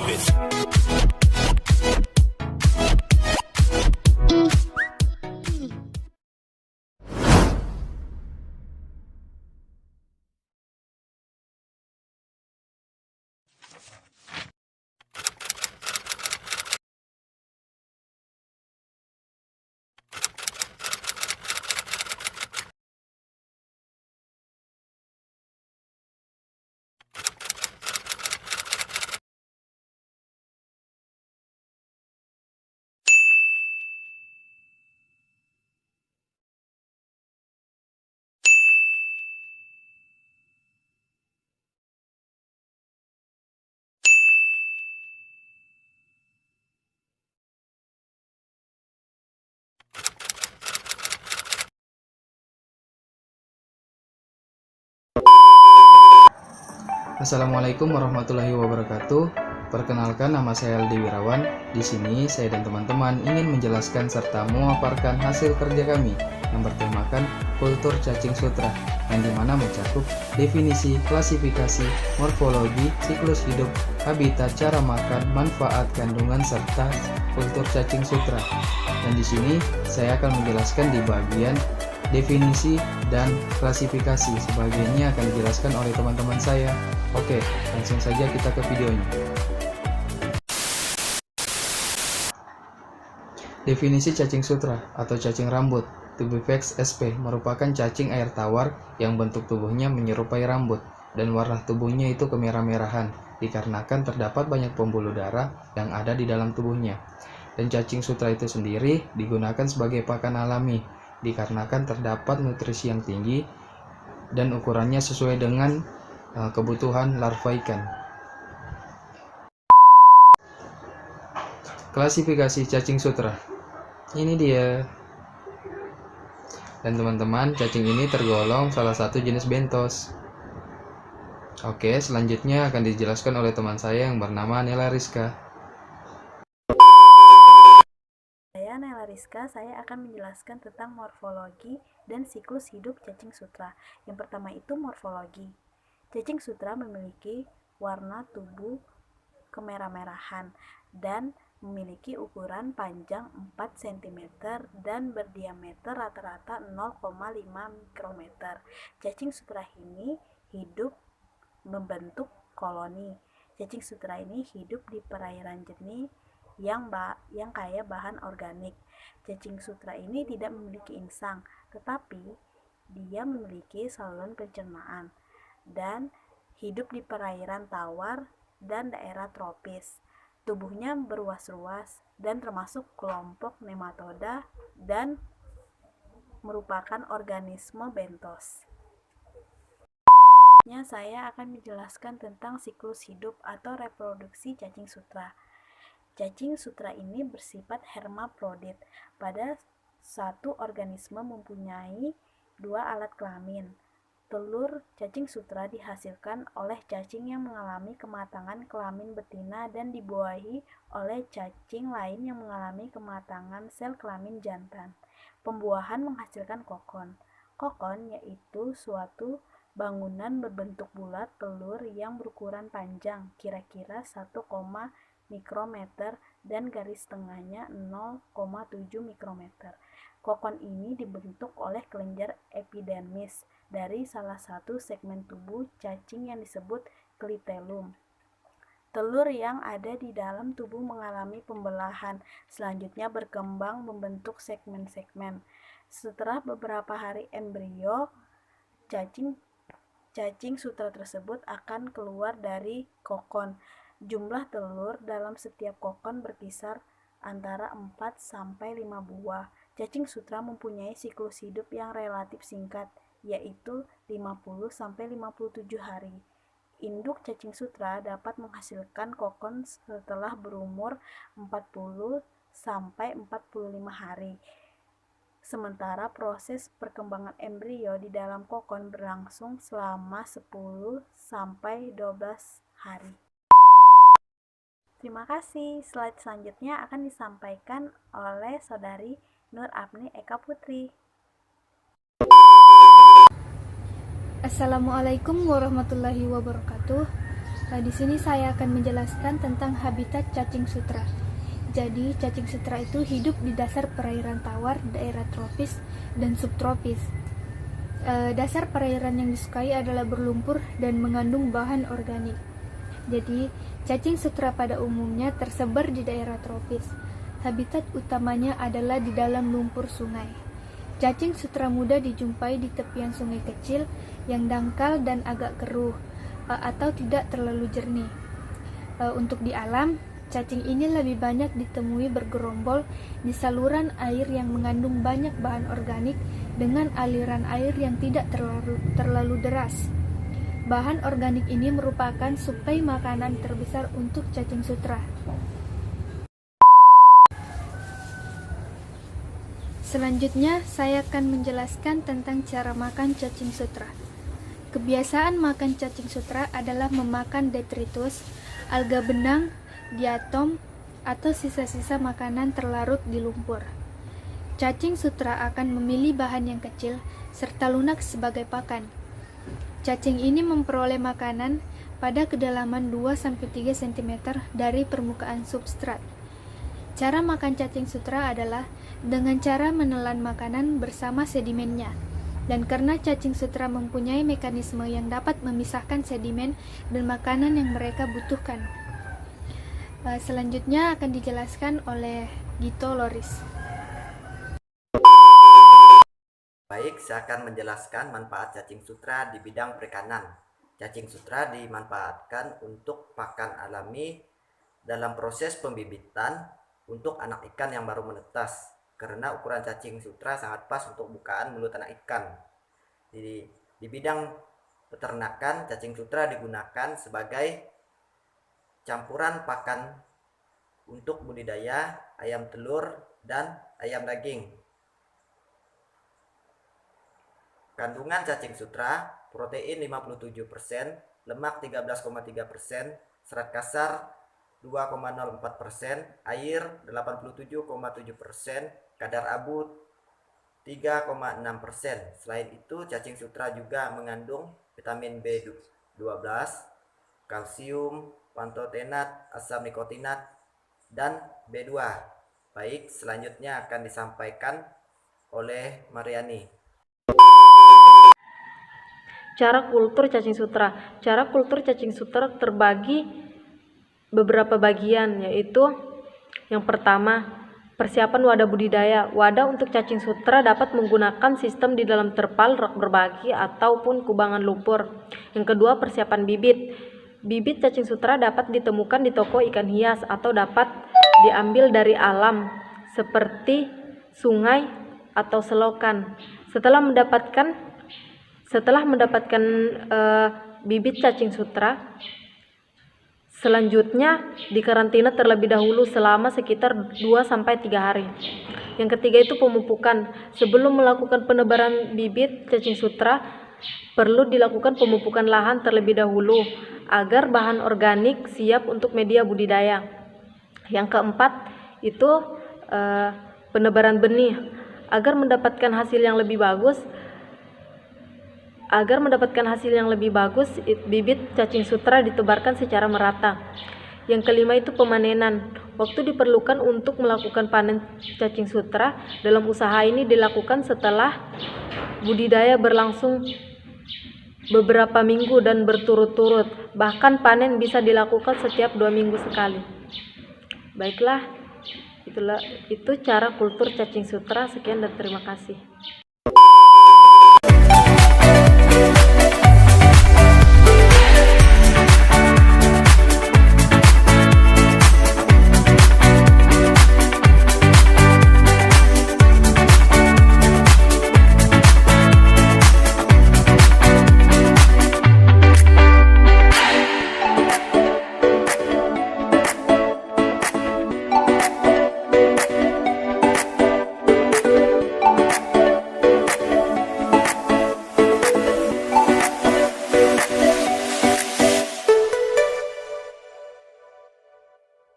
it. Assalamualaikum warahmatullahi wabarakatuh. Perkenalkan, nama saya Aldi Wirawan. Di sini saya dan teman-teman ingin menjelaskan serta memaparkan hasil kerja kami yang bertemakan kultur cacing sutra, yang dimana mencakup definisi, klasifikasi, morfologi, siklus hidup, habitat, cara makan, manfaat, kandungan, serta kultur cacing sutra. Dan di sini saya akan menjelaskan di bagian definisi dan klasifikasi. Sebagiannya akan dijelaskan oleh teman-teman saya. Oke, langsung saja kita ke videonya. Definisi cacing sutra atau cacing rambut, Tubifax sp, merupakan cacing air tawar yang bentuk tubuhnya menyerupai rambut dan warna tubuhnya itu kemerah-merahan dikarenakan terdapat banyak pembuluh darah yang ada di dalam tubuhnya. Dan cacing sutra itu sendiri digunakan sebagai pakan alami dikarenakan terdapat nutrisi yang tinggi dan ukurannya sesuai dengan kebutuhan larva ikan. Klasifikasi cacing sutra. Ini dia. Dan teman-teman, cacing ini tergolong salah satu jenis bentos. Oke, selanjutnya akan dijelaskan oleh teman saya yang bernama Nela Rizka. Nela Rizka, saya akan menjelaskan tentang morfologi dan siklus hidup cacing sutra. Yang pertama itu morfologi. Cacing sutra memiliki warna tubuh kemerah-merahan dan memiliki ukuran panjang 4 cm dan berdiameter rata-rata 0,5 mikrometer. Cacing sutra ini hidup membentuk koloni. Cacing sutra ini hidup di perairan jernih yang kaya bahan organik. Cacing sutra ini tidak memiliki insang, tetapi dia memiliki saluran pencernaan dan hidup di perairan tawar dan daerah tropis. Tubuhnya berruas-ruas dan termasuk kelompok nematoda dan merupakan organisme bentos. Saya akan menjelaskan tentang siklus hidup atau reproduksi cacing sutra. Cacing sutra ini bersifat hermafrodit. Pada satu organisme mempunyai 2 alat kelamin. Telur cacing sutra dihasilkan oleh cacing yang mengalami kematangan kelamin betina dan dibuahi oleh cacing lain yang mengalami kematangan sel kelamin jantan. Pembuahan menghasilkan kokon. Kokon yaitu suatu bangunan berbentuk bulat telur yang berukuran panjang, kira-kira 1, mikrometer dan garis tengahnya 0,7 mikrometer. Kokon ini dibentuk oleh kelenjar epidermis dari salah satu segmen tubuh cacing yang disebut klitelum. Telur yang ada di dalam tubuh mengalami pembelahan, selanjutnya berkembang membentuk segmen-segmen. Setelah beberapa hari embrio, cacing sutra tersebut akan keluar dari kokon. Jumlah telur dalam setiap kokon berkisar antara 4 sampai 5 buah. Cacing sutra mempunyai siklus hidup yang relatif singkat, yaitu 50 sampai 57 hari. Induk cacing sutra dapat menghasilkan kokon setelah berumur 40 sampai 45 hari. Sementara proses perkembangan embrio di dalam kokon berlangsung selama 10 sampai 12 hari. Terima kasih. Slide selanjutnya akan disampaikan oleh Saudari Nur Apni Eka Putri. Assalamualaikum warahmatullahi wabarakatuh. Di sini saya akan menjelaskan tentang habitat cacing sutra. Jadi, cacing sutra itu hidup di dasar perairan tawar, daerah tropis dan subtropis. Dasar perairan yang disukai adalah berlumpur dan mengandung bahan organik. Jadi, cacing sutra pada umumnya tersebar di daerah tropis. Habitat utamanya adalah di dalam lumpur sungai. Cacing sutra muda dijumpai di tepian sungai kecil yang dangkal dan agak keruh atau tidak terlalu jernih. Untuk di alam, cacing ini lebih banyak ditemui bergerombol di saluran air yang mengandung banyak bahan organik dengan aliran air yang tidak terlalu deras. Bahan organik ini merupakan suplai makanan terbesar untuk cacing sutra. Selanjutnya, saya akan menjelaskan tentang cara makan cacing sutra. Kebiasaan makan cacing sutra adalah memakan detritus, alga benang, diatom, atau sisa-sisa makanan terlarut di lumpur. Cacing sutra akan memilih bahan yang kecil serta lunak sebagai pakan. Cacing ini memperoleh makanan pada kedalaman 2-3 cm dari permukaan substrat. Cara makan cacing sutra adalah dengan cara menelan makanan bersama sedimennya. Dan karena cacing sutra mempunyai mekanisme yang dapat memisahkan sedimen dan makanan yang mereka butuhkan. Selanjutnya akan dijelaskan oleh Gito Loris. Baik, saya akan menjelaskan manfaat cacing sutra di bidang perikanan. Cacing sutra dimanfaatkan untuk pakan alami dalam proses pembibitan untuk anak ikan yang baru menetas. Karena ukuran cacing sutra sangat pas untuk bukaan mulut anak ikan. Di bidang peternakan, cacing sutra digunakan sebagai campuran pakan untuk budidaya ayam telur dan ayam daging. Kandungan cacing sutra, protein 57%, lemak 13,3%, serat kasar 2,04%, air 87,7%, kadar abu 3,6%. Selain itu, cacing sutra juga mengandung vitamin B12, kalsium, pantotenat, asam nikotinat, dan B2. Baik, selanjutnya akan disampaikan oleh Mariani. Cara kultur cacing sutra. Cara kultur cacing sutra terbagi beberapa bagian, yaitu yang pertama, persiapan wadah budidaya. Wadah untuk cacing sutra dapat menggunakan sistem di dalam terpal, rak berbagi, ataupun kubangan lumpur. Yang kedua, persiapan bibit. Bibit cacing sutra dapat ditemukan di toko ikan hias atau dapat diambil dari alam seperti sungai atau selokan. Setelah mendapatkan bibit cacing sutra, selanjutnya dikarantina terlebih dahulu selama sekitar 2-3 hari. Yang ketiga itu pemupukan. Sebelum melakukan penebaran bibit cacing sutra, perlu dilakukan pemupukan lahan terlebih dahulu agar bahan organik siap untuk media budidaya. Yang keempat itu penebaran benih. Agar mendapatkan hasil yang lebih bagus, bibit cacing sutra ditebarkan secara merata. Yang kelima itu pemanenan. Waktu diperlukan untuk melakukan panen cacing sutra. Dalam usaha ini dilakukan setelah budidaya berlangsung beberapa minggu dan berturut-turut. Bahkan panen bisa dilakukan setiap 2 minggu sekali. Baiklah, itu cara kultur cacing sutra. Sekian dan terima kasih.